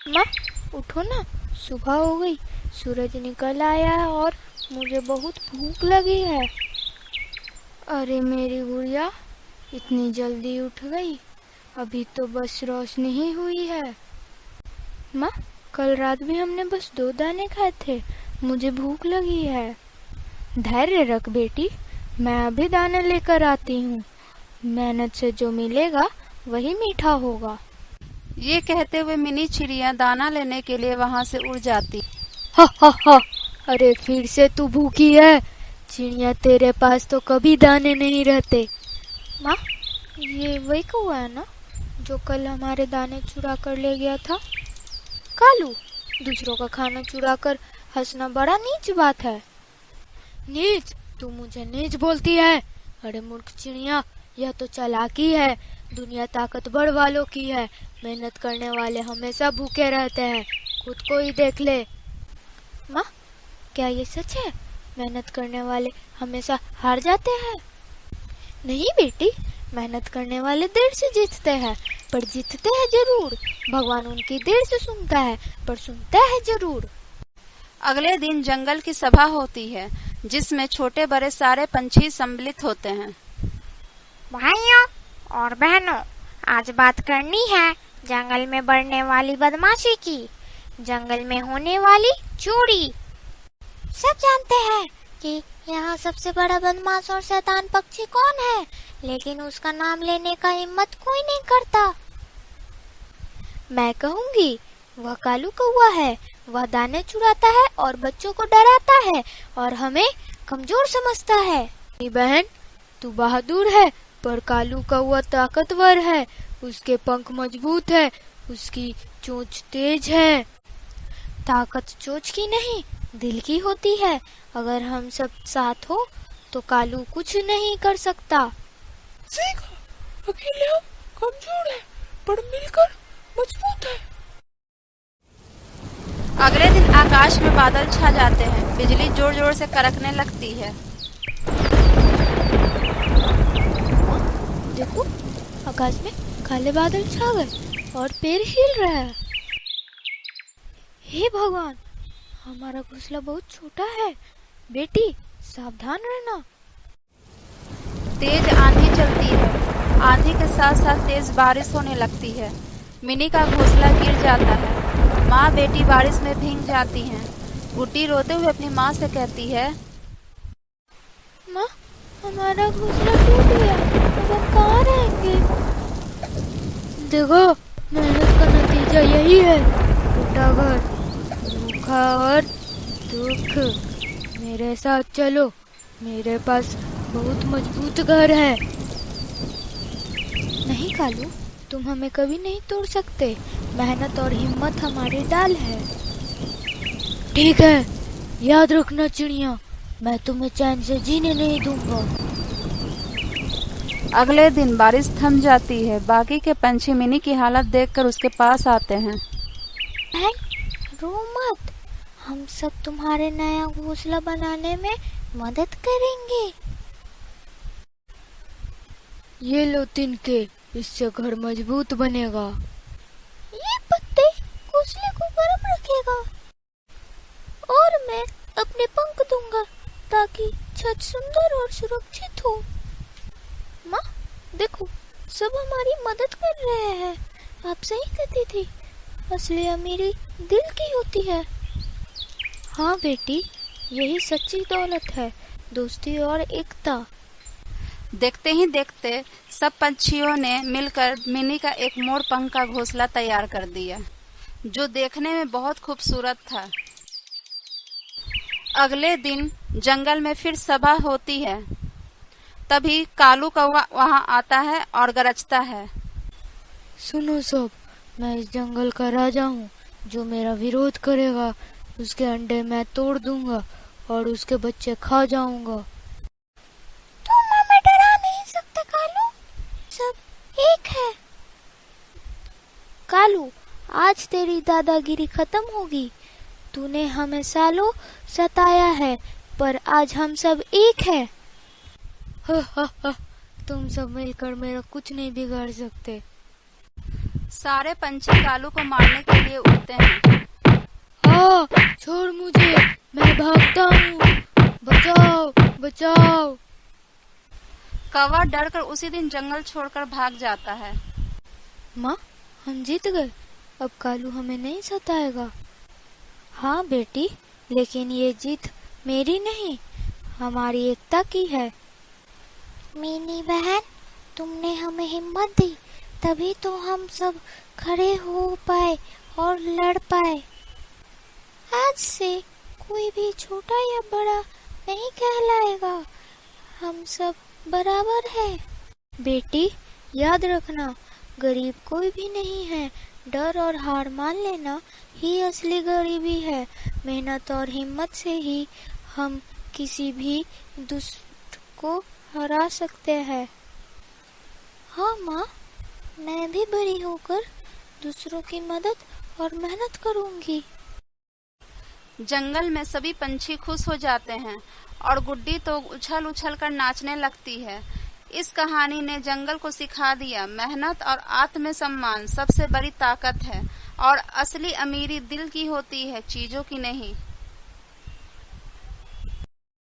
माँ उठो ना, सुबह हो गई, सूरज निकल आया है और मुझे बहुत भूख लगी है। अरे मेरी गुड़िया इतनी जल्दी उठ गई, अभी तो बस रोशनी ही हुई है। माँ कल रात भी हमने बस 2 दाने खाए थे, मुझे भूख लगी है। धैर्य रख बेटी, मैं अभी दाने लेकर आती हूँ। मेहनत से जो मिलेगा वही मीठा होगा। ये कहते हुए मिनी चिड़िया दाना लेने के लिए वहाँ से उड़ जाती। हा हा हा, अरे फिर से तू भूखी है? चिड़िया तेरे पास तो कभी दाने नहीं रहते। माँ ये वही कौवा है ना जो कल हमारे दाने चुरा कर ले गया था? कालू, दूसरों का खाना चुरा कर हंसना बड़ा नीच बात है। नीच? तू मुझे नीच बोलती है? अरे मूर्ख चिड़िया, यह तो चालाकी है। दुनिया ताकतवर वालों की है, मेहनत करने वाले हमेशा भूखे रहते हैं। खुद को ही देख ले। माँ क्या ये सच है? मेहनत करने वाले हमेशा हार जाते हैं? नहीं बेटी, मेहनत करने वाले देर से जीतते हैं, पर जीतते हैं जरूर। भगवान उनकी देर से सुनता है, पर सुनता है जरूर। अगले दिन जंगल की सभा होती है, जिसमें छोटे बड़े सारे पंछी सम्मिलित होते हैं। भाइयों और बहनों, आज बात करनी है जंगल में बढ़ने वाली बदमाशी की, जंगल में होने वाली चोरी। सब जानते हैं कि यहाँ सबसे बड़ा बदमाश और शैतान पक्षी कौन है, लेकिन उसका नाम लेने का हिम्मत कोई नहीं करता। मैं कहूँगी वह कालू कौवा है। वह दाने चुराता है और बच्चों को डराता है और हमें कमजोर समझता है। मेरी बहन तू बहादुर है, पर कालू कौवा ताकतवर है। उसके पंख मजबूत है, उसकी चोंच तेज है। ताकत चोंच की नहीं, दिल की होती है। अगर हम सब साथ हो तो कालू कुछ नहीं कर सकता। सही कहा, अकेले हम कमजोर हैं, पर मिलकर मजबूत है। अगले दिन आकाश में बादल छा जाते हैं, बिजली जोर जोर से कड़कने लगती है। देखो, आकाश में काले बादल छा गए और पेड़ हिल रहा है। हे भगवान, हमारा घोंसला बहुत छोटा है। बेटी सावधान रहना। तेज आंधी चलती है, आंधी के साथ साथ तेज बारिश होने लगती है। मिनी का घोंसला गिर जाता है। माँ बेटी बारिश में भीग जाती हैं। गुड्डी रोते हुए अपनी माँ से कहती है, माँ हमारा घोंसला टूट गया, अब हम कहाँ रहेंगे? देखो, मेहनत का नतीजा यही है, टूटा घर, भूखा और दुख। मेरे साथ चलो, मेरे पास बहुत मजबूत घर है। नहीं कालू, तुम हमें कभी नहीं तोड़ सकते। मेहनत और हिम्मत हमारी डाल है। ठीक है, याद रखना चिड़िया, मैं तुम्हें चैन से जीने नहीं दूंगा। अगले दिन बारिश थम जाती है। बाकी के पंछी मिनी की हालत देखकर उसके पास आते हैं। रो मत, हम सब तुम्हारे नया घोंसला बनाने में मदद करेंगे। ये लो तिनके, इससे घर मजबूत बनेगा। ये पत्ते घोंसले को गर्म रखेगा और मैं अपने पंख दूंगा ताकि छत सुंदर और सुरक्षित हो। माँ देखो, सब हमारी मदद कर रहे हैं। आप सही कहती थी, असली अमीरी दिल की होती है। हाँ बेटी, यही सच्ची दौलत है, दोस्ती और एकता। देखते ही देखते सब पंछियों ने मिलकर मिनी का एक मोर पंख का घोंसला तैयार कर दिया, जो देखने में बहुत खूबसूरत था। अगले दिन जंगल में फिर सभा होती है। तभी कालू कौवा वहां आता है और गरजता है, सुनो सब, मैं इस जंगल का राजा हूँ। जो मेरा विरोध करेगा उसके अंडे मैं तोड़ दूंगा और उसके बच्चे खा जाऊंगा। तुम हमें डरा नहीं सकते कालू, सब एक है। कालू, आज तेरी दादागिरी खत्म होगी। तूने हमें सालों सताया है, पर आज हम सब एक हैं। तुम सब मिलकर मेरा कुछ नहीं बिगाड़ सकते। सारे पंछी कालू को मारने के लिए उड़ते हैं। हाँ, छोड़ मुझे, मैं भागता हूँ, बचाओ बचाओ। कौवा डरकर उसी दिन जंगल छोड़कर भाग जाता है। माँ, हम जीत गए, अब कालू हमें नहीं सताएगा। हाँ बेटी, लेकिन ये जीत मेरी नहीं, हमारी एकता की है। मीनी बहन, तुमने हमें हिम्मत दी, तभी तो हम सब खड़े हो पाए और लड़ पाए। आज से कोई भी छोटा या बड़ा नहीं कहलाएगा, हम सब बराबर हैं। बेटी, याद रखना, गरीब कोई भी नहीं है, डर और हार मान लेना ही असली गरीबी है। मेहनत और हिम्मत से ही हम किसी भी दुष्ट को हरा सकते हैं। हाँ माँ, मैं भी बड़ी होकर दूसरों की मदद और मेहनत करूंगी। जंगल में सभी पंछी खुश हो जाते हैं और गुड्डी तो उछल उछल कर नाचने लगती है। इस कहानी ने जंगल को सिखा दिया, मेहनत और आत्मसम्मान सबसे बड़ी ताकत है और असली अमीरी दिल की होती है, चीजों की नहीं।